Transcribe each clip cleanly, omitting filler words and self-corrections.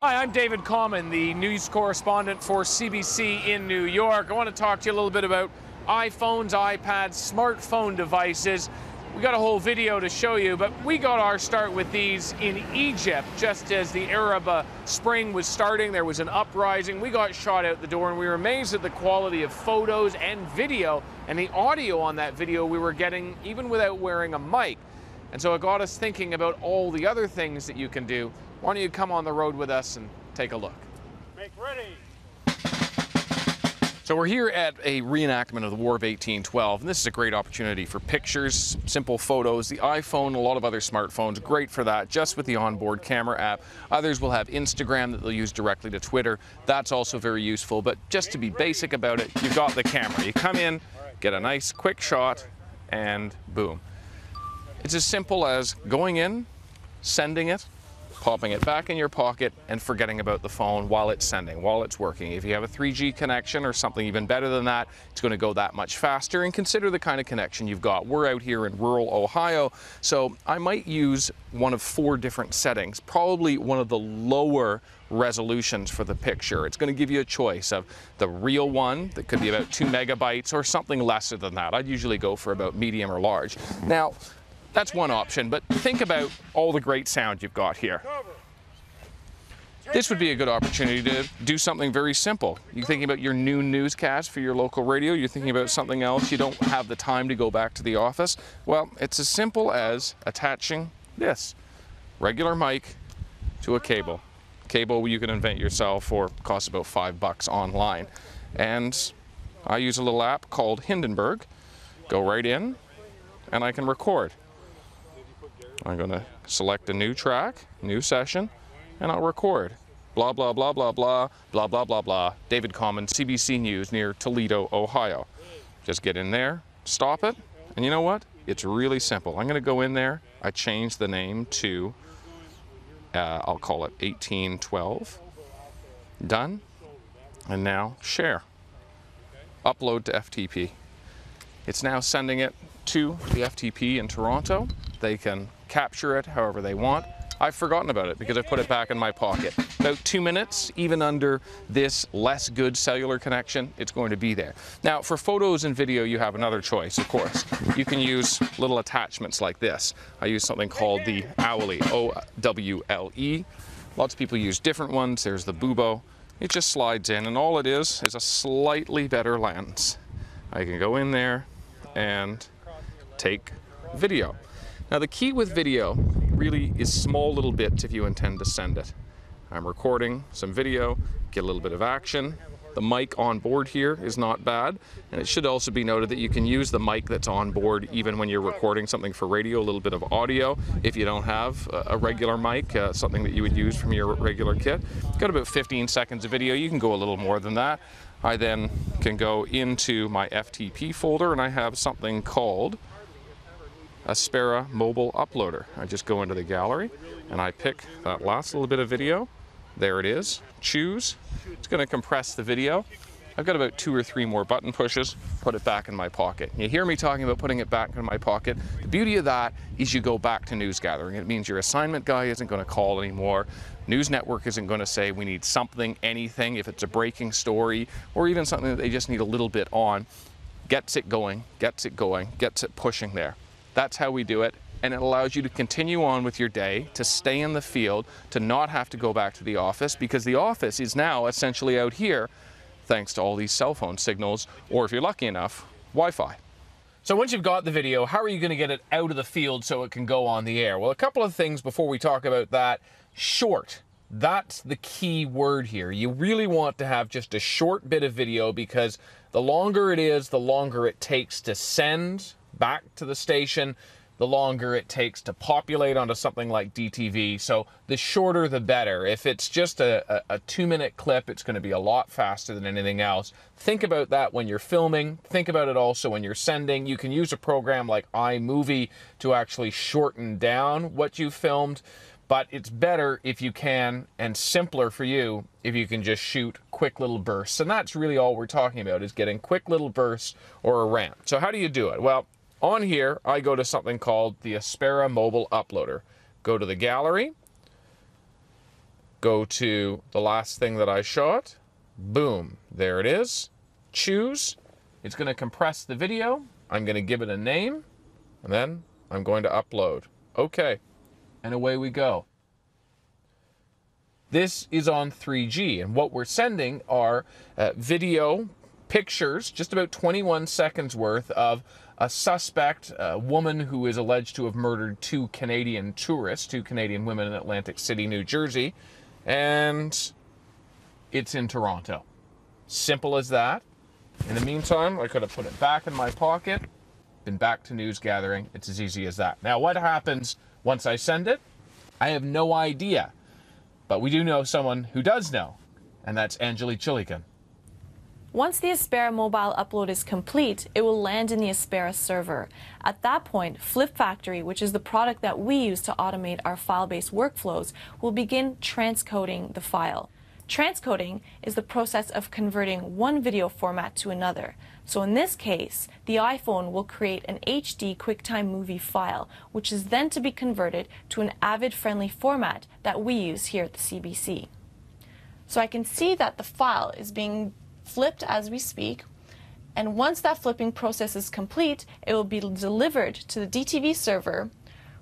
Hi, I'm David Common, the news correspondent for CBC in New York. I want to talk to you a little bit about iPhones, iPads, smartphone devices. We got a whole video to show you, but we got our start with these in Egypt just as the Arab Spring was starting. There was an uprising. We got shot out the door, and we were amazed at the quality of photos and video and the audio on that video we were getting even without wearing a mic. And so it got us thinking about all the other things that you can do. Why don't you come on the road with us and take a look? Make ready. So we're here at a reenactment of the War of 1812, and this is a great opportunity for pictures, simple photos. The iPhone, a lot of other smartphones, great for that, just with the onboard camera app. Others will have Instagram that they'll use directly to Twitter. That's also very useful, but just to be basic about it, you've got the camera. You come in, get a nice quick shot, and boom. It's as simple as going in, sending it, popping it back in your pocket, and forgetting about the phone while it's sending, while it's working. If you have a 3G connection or something even better than that, it's going to go that much faster. And consider the kind of connection you've got. We're out here in rural Ohio, so I might use one of 4 different settings, probably one of the lower resolutions for the picture. It's going to give you a choice of the real one that could be about 2 megabytes or something lesser than that. I'd usually go for about medium or large. Now, that's one option, but think about all the great sound you've got here. This would be a good opportunity to do something very simple. You're thinking about your noon newscast for your local radio, you're thinking about something else, you don't have the time to go back to the office. Well, it's as simple as attaching this regular mic to a cable. Cable you can invent yourself or costs about $5 online. And I use a little app called Hindenburg. Go right in and I can record. I'm going to select a new track, new session, and I'll record. Blah, blah, blah, blah, blah, blah, blah, blah, blah. David Common, CBC News near Toledo, Ohio. Just get in there, stop it, and you know what? It's really simple. I'm going to go in there. I change the name to, I'll call it 1812. Done. And now share. Upload to FTP. It's now sending it to the FTP in Toronto. They can capture it however they want. I've forgotten about it because I put it back in my pocket. About 2 minutes, even under this less good cellular connection, it's going to be there. Now, for photos and video, you have another choice, of course. You can use little attachments like this. I use something called the Owle, O-W-L-E. Lots of people use different ones. There's the Bubo. It just slides in, and all it is a slightly better lens. I can go in there and take video. Now the key with video really is small little bits if you intend to send it. I'm recording some video, get a little bit of action. The mic on board here is not bad, and it should also be noted that you can use the mic that's on board even when you're recording something for radio, a little bit of audio. If you don't have a regular mic, something that you would use from your regular kit. Got about 15 seconds of video, you can go a little more than that. I then can go into my FTP folder and I have something called Aspera Mobile Uploader. I just go into the gallery and I pick that last little bit of video. There it is. Choose. It's going to compress the video. I've got about 2 or 3 more button pushes, put it back in my pocket. You hear me talking about putting it back in my pocket. The beauty of that is you go back to news gathering. It means your assignment guy isn't going to call anymore. News network isn't going to say we need something, anything, if it's a breaking story or even something that they just need a little bit on. Gets it going, gets it going, gets it pushing there. That's how we do it, and it allows you to continue on with your day, to stay in the field, to not have to go back to the office, because the office is now essentially out here thanks to all these cell phone signals, or if you're lucky enough, Wi-Fi. So once you've got the video, how are you going to get it out of the field so it can go on the air? Well, a couple of things before we talk about that. Short. That's the key word here. You really want to have just a short bit of video because the longer it is, the longer it takes to send back to the station, the longer it takes to populate onto something like DTV. So the shorter the better. If it's just a 2-minute clip, it's going to be a lot faster than anything else. Think about that when you're filming. Think about it also when you're sending. You can use a program like iMovie to actually shorten down what you filmed. But it's better if you can, and simpler for you, if you can just shoot quick little bursts. And that's really all we're talking about, is getting quick little bursts or a rant. So how do you do it? Well, on here, I go to something called the Aspera Mobile Uploader. Go to the gallery, go to the last thing that I shot. Boom, there it is. Choose. It's going to compress the video. I'm going to give it a name, and then I'm going to upload. Okay, and away we go. This is on 3G, and what we're sending are video pictures, just about 21 seconds worth, of a suspect, a woman who is alleged to have murdered 2 Canadian tourists, 2 Canadian women in Atlantic City, New Jersey, and it's in Toronto. Simple as that. In the meantime, I could have put it back in my pocket, been back to news gathering. It's as easy as that. Now, what happens once I send it? I have no idea. But we do know someone who does know, and that's Angelique Chilican. Once the Aspera mobile upload is complete, it will land in the Aspera server. At that point, Flip Factory, which is the product that we use to automate our file-based workflows, will begin transcoding the file. Transcoding is the process of converting one video format to another. So in this case, the iPhone will create an HD QuickTime movie file, which is then to be converted to an Avid-friendly format that we use here at the CBC. So I can see that the file is being flipped as we speak, and once that flipping process is complete, it will be delivered to the DTV server,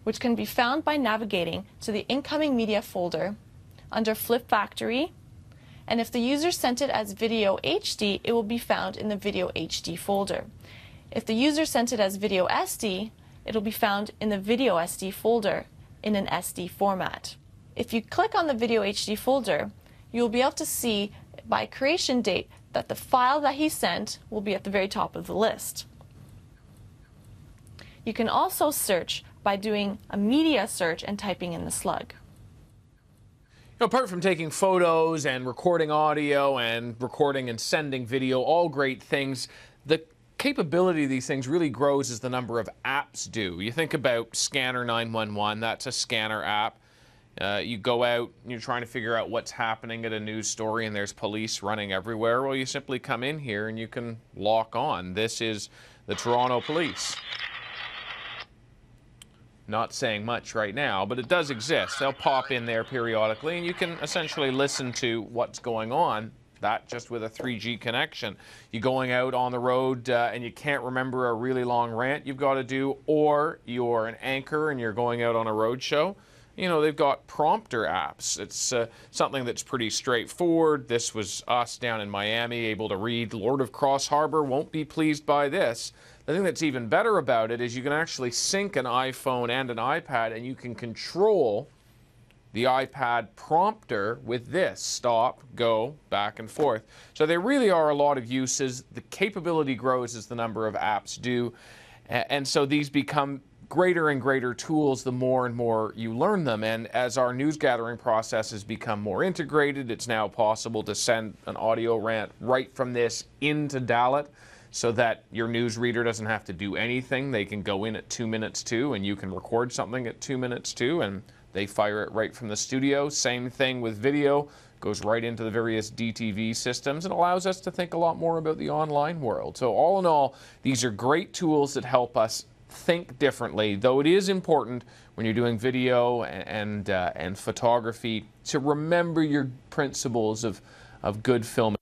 which can be found by navigating to the incoming media folder under Flip Factory. And if the user sent it as Video HD, it will be found in the Video HD folder. If the user sent it as Video SD, it will be found in the Video SD folder in an SD format. If you click on the Video HD folder, you will be able to see by creation date that the file that he sent will be at the very top of the list. You can also search by doing a media search and typing in the slug. Apart from taking photos and recording audio and recording and sending video, all great things, the capability of these things really grows as the number of apps do. You think about Scanner 911, that's a scanner app. You go out, you're trying to figure out what's happening at a news story and there's police running everywhere. Well, you simply come in here and you can lock on. This is the Toronto Police. Not saying much right now, but it does exist. They'll pop in there periodically, and you can essentially listen to what's going on, that just with a 3G connection. You're going out on the road and you can't remember a really long rant you've got to do, or you're an anchor and you're going out on a road show. You know, they've got prompter apps. It's something that's pretty straightforward. This was us down in Miami, able to read, Lord of Cross Harbor won't be pleased by this. The thing that's even better about it is you can actually sync an iPhone and an iPad, and you can control the iPad prompter with this. Stop, go, back and forth. So there really are a lot of uses. The capability grows as the number of apps do. And so these become greater and greater tools the more and more you learn them. And as our news gathering processes become more integrated, it's now possible to send an audio rant right from this into Dalet, so that your news reader doesn't have to do anything. They can go in at 2 minutes to, and you can record something at 2 minutes to, and they fire it right from the studio. Same thing with video, goes right into the various DTV systems and allows us to think a lot more about the online world. So all in all, these are great tools that help us think differently, though it is important when you're doing video and photography to remember your principles of good film.